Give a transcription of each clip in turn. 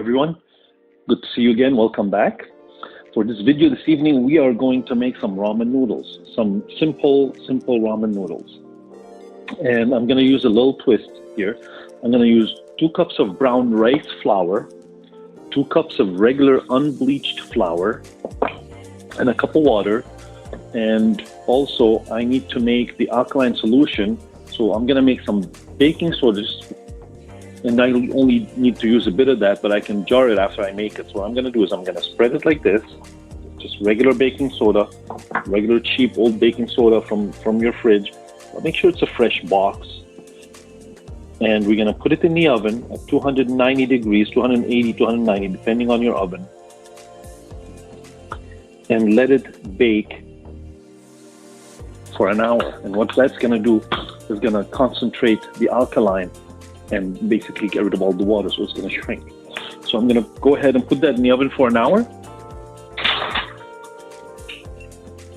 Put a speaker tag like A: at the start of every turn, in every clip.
A: Everyone, good to see you again. Welcome back. For this video this evening, we are going to make some ramen noodles, some simple ramen noodles. And I'm going to use a little twist here. I'm going to use 2 cups of brown rice flour, 2 cups of regular unbleached flour, and a cup of water. And also, I need to make the alkaline solution. So I'm going to make some baking soda. And I only need to use a bit of that, but I can jar it after I make it. So what I'm going to do is I'm going to spread it like this, just regular baking soda, regular cheap old baking soda from your fridge. But make sure it's a fresh box. And we're going to put it in the oven at 290 degrees, 280, 290, depending on your oven. And let it bake for an hour. And what that's going to do is going to concentrate the alkaline and basically get rid of all the water, so it's going to shrink. So I'm going to go ahead and put that in the oven for an hour.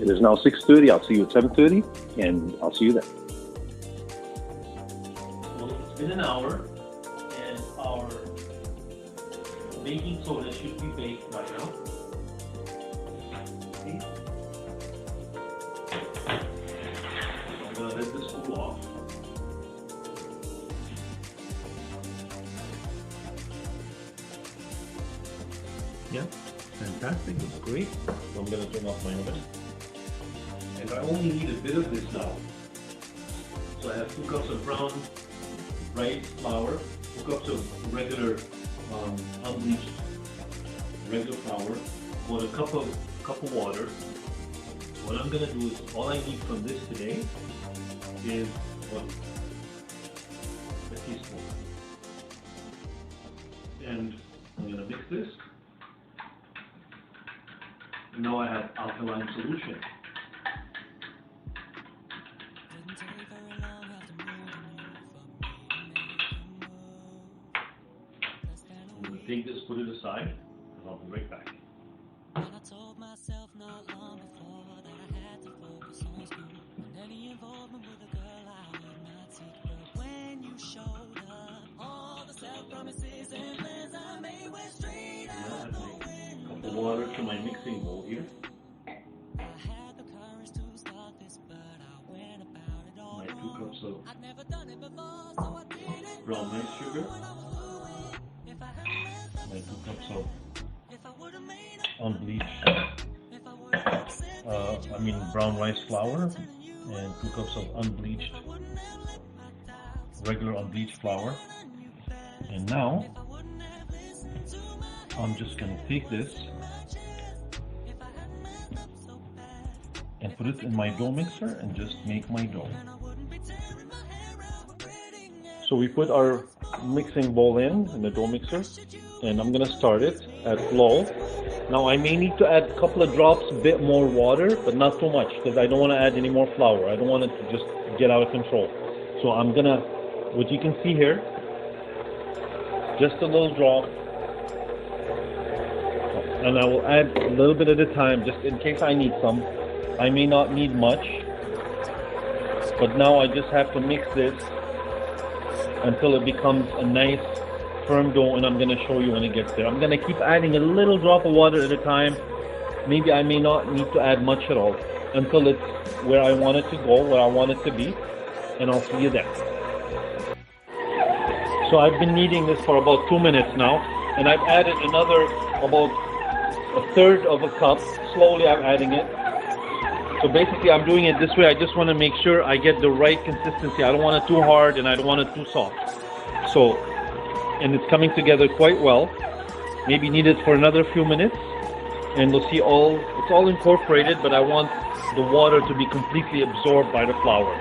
A: It is now 6:30. I'll see you at 7:30, and I'll see you then. Well, it's been an hour, and our baking soda should be baked right now. Okay. I'm going to let this cool off. Yeah, fantastic, it's great. So I'm going to turn off my oven. And I only need a bit of this now. So I have 2 cups of brown rice flour, 2 cups of regular unbleached regular flour, about a cup of water. What I'm going to do is, all I need from this today is about a teaspoon. And I'm going to mix this. Now I have alkaline solution. I'm going to take this, put it aside, and I'll be right back. I told myself not long before that I had to focus on school. And any involvement with a girl I would not take. But when you showed up, all the self-promises and plans I made went straight out the window. Cup of water to my mixing bowl here. I had the courage to start this, but I went about it all. My 2 cups of I'd never done it before, so I did it brown rice sugar. My 2 cups of unbleached, brown rice flour, and 2 cups of unbleached, regular unbleached flour. And now I'm just going to take this and put it in my dough mixer and just make my dough. So we put our mixing bowl in the dough mixer, and I'm going to start it at low. Now I may need to add a couple of drops, a bit more water, but not too much, because I don't want to add any more flour. I don't want it to just get out of control. So I'm going to, what you can see here, just a little drop. And I will add a little bit at a time, just in case I need some. I may not need much, but now I just have to mix this until it becomes a nice firm dough, and I'm going to show you when it gets there. I'm going to keep adding a little drop of water at a time. Maybe I may not need to add much at all until it's where I want it to go, where I want it to be, and I'll see you then. So I've been kneading this for about 2 minutes now, and I've added another about 1/3 of a cup. Slowly I'm adding it. So basically I'm doing it this way. I just want to make sure I get the right consistency. I don't want it too hard and I don't want it too soft. So, and it's coming together quite well. Maybe need it for another few minutes, and we'll see it's all incorporated, but I want the water to be completely absorbed by the flour.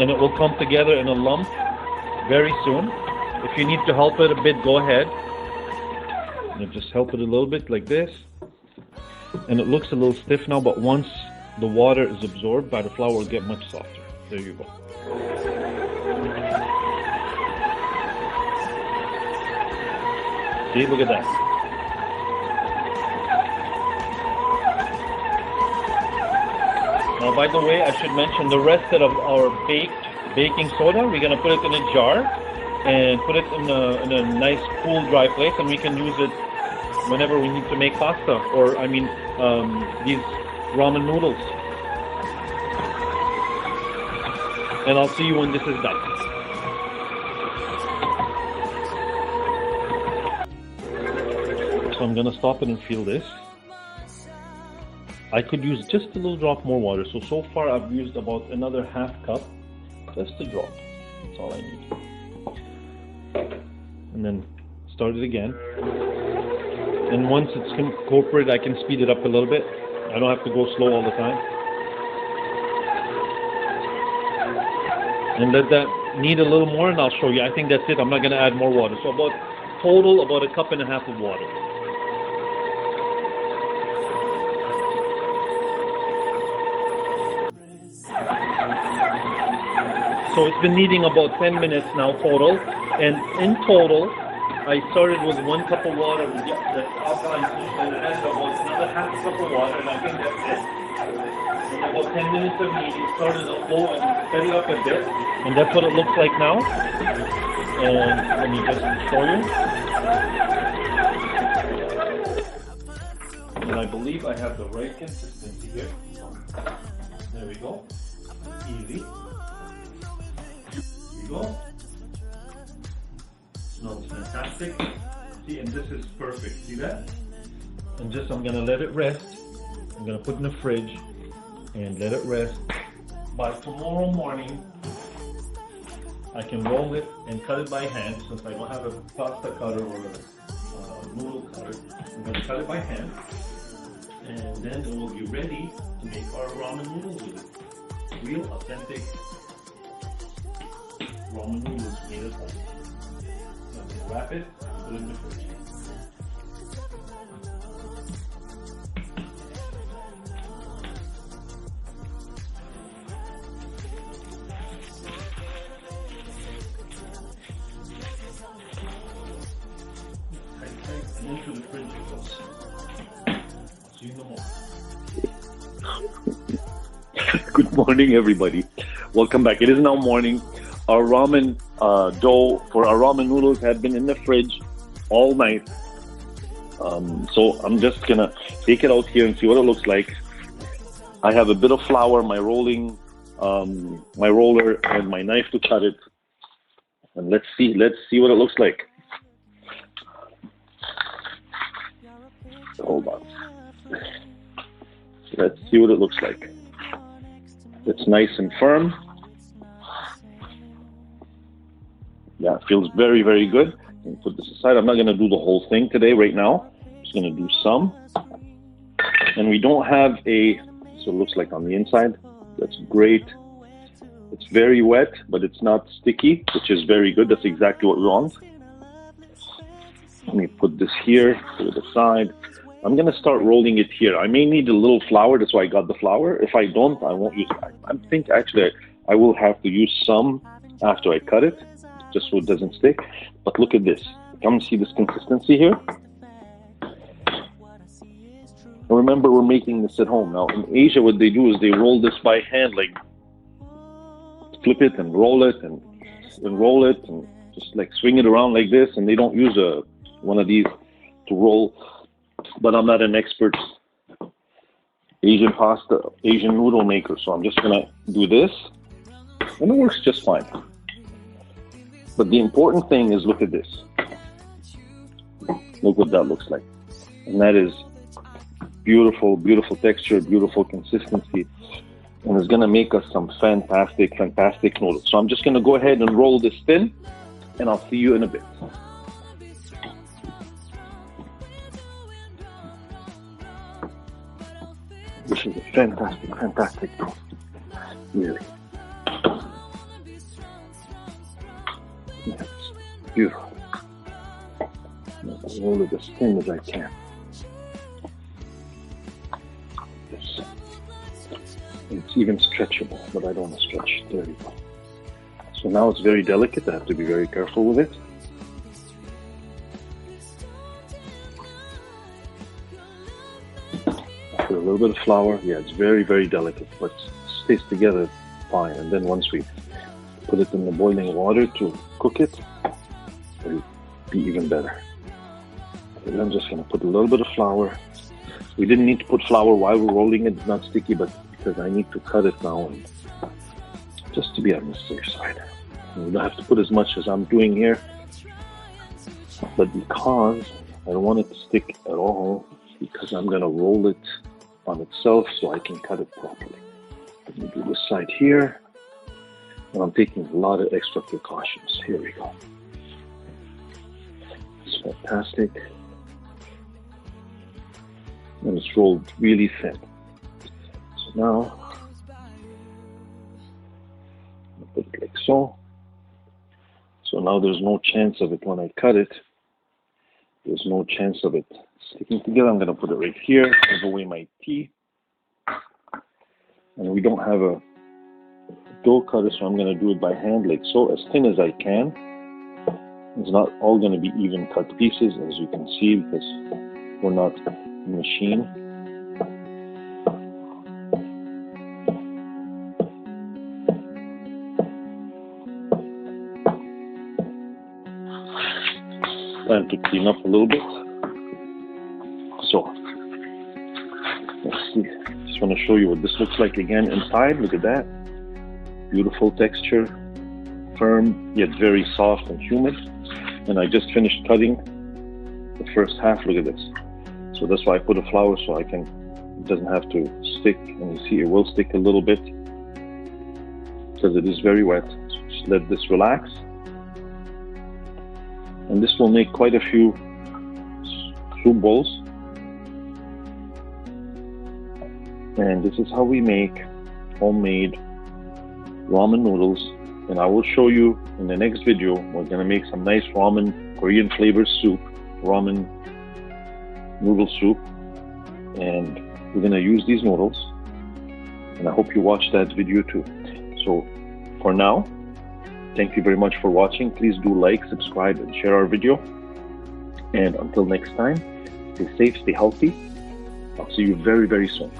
A: And it will come together in a lump very soon. If you need to help it a bit, go ahead. And just help it a little bit like this. And it looks a little stiff now, but once the water is absorbed by the flour, it will get much softer. There you go. See, look at that. Now, by the way, I should mention the rest of our baking soda. We're going to put it in a jar, and put it in a nice, cool, dry place, and we can use it whenever we need to make pasta, or I mean, these ramen noodles. And I'll see you when this is done. So I'm gonna stop it and feel this. I could use just a little drop more water. So far I've used about another half cup, just a drop. That's all I need. And then start it again. And once it's incorporated, I can speed it up a little bit. I don't have to go slow all the time. And let that knead a little more, and I'll show you. I think that's it. I'm not gonna add more water. So about a cup and a half of water. So it's been kneading about 10 minutes now total, and in total, I started with 1 cup of water with the alkaline solution, and added about another half a cup of water, and I think that's it. And about 10 minutes of kneading, started low and steady up a bit, and that's what it looks like now. And let me just show you. And I believe I have the right consistency here. There we go. Easy. Go. Smells fantastic. See, and this is perfect. See that? And just I'm gonna let it rest. I'm gonna put it in the fridge and let it rest. By tomorrow morning, I can roll it and cut it by hand. Since I don't have a pasta cutter or a noodle cutter, I'm gonna cut it by hand, and then it will be ready to make our ramen noodles with it. Real, authentic ramen noodles made at home. So I'm going to wrap it and put it in the fridge. Tight, and into the fridge it goes. See you in the morning. Good morning, everybody. Welcome back. It is now morning. Our ramen dough for our ramen noodles had been in the fridge all night. So I'm just gonna take it out here and see what it looks like. I have a bit of flour, my roller, and my knife to cut it. And let's see what it looks like. Hold on. Let's see what it looks like. It's nice and firm. Yeah, it feels very, very good. Put this aside. I'm not going to do the whole thing today, right now. I'm just going to do some. And we don't have a, so it looks like on the inside. That's great. It's very wet, but it's not sticky, which is very good. That's exactly what we want. Let me put this here, put it aside. I'm going to start rolling it here. I may need a little flour. That's why I got the flour. If I don't, I won't use it. I think actually I will have to use some after I cut it, just so it doesn't stick. But look at this. Come and see this consistency here. Remember, we're making this at home. Now, in Asia, what they do is they roll this by hand, like flip it and roll it and roll it and just like swing it around like this. And they don't use one of these to roll. But I'm not an expert Asian noodle maker, so I'm just gonna do this, and it works just fine. But the important thing is, look at this. Look what that looks like. And that is beautiful, beautiful texture, beautiful consistency. And it's gonna make us some fantastic, fantastic noodles. So I'm just gonna go ahead and roll this thin, and I'll see you in a bit. This is a fantastic, fantastic dough. Really. Yes, beautiful. I'll roll it as thin as I can. Yes. It's even stretchable, but I don't want to stretch. There we go. So now it's very delicate. I have to be very careful with it. A little bit of flour. Yeah, it's very, very delicate, but it stays together fine. And then once we put it in the boiling water to cook it, be even better. And I'm just going to put a little bit of flour. We didn't need to put flour while we're rolling it. It's not sticky, but because I need to cut it now, and just to be on the safe side. And we don't have to put as much as I'm doing here, but because I don't want it to stick at all, because I'm going to roll it on itself so I can cut it properly. Let me do this side here, and I'm taking a lot of extra precautions. Here we go. It's fantastic. And it's rolled really thin. So now, I'll put it like so. So now there's no chance of it when I cut it. There's no chance of it sticking together. I'm going to put it right here, give away my tea. And we don't have a dough cutter, so I'm going to do it by hand like so, as thin as I can. It's not all going to be even cut pieces, as you can see, because we're not a machine. Time to clean up a little bit. So, let's see. Just want to show you what this looks like again inside. Look at that. Beautiful texture, firm yet very soft and humid. And I just finished cutting the first half. Look at this. So that's why I put a flour, so it doesn't have to stick. And you see it will stick a little bit because it is very wet. So just let this relax. And this will make quite a few soup bowls. And this is how we make homemade ramen noodles. And I will show you in the next video. We're going to make some nice ramen, Korean flavored soup, ramen noodle soup. And we're going to use these noodles. And I hope you watch that video too. So for now, thank you very much for watching. Please do like, subscribe, and share our video. And until next time, stay safe, stay healthy. I'll see you very, very soon.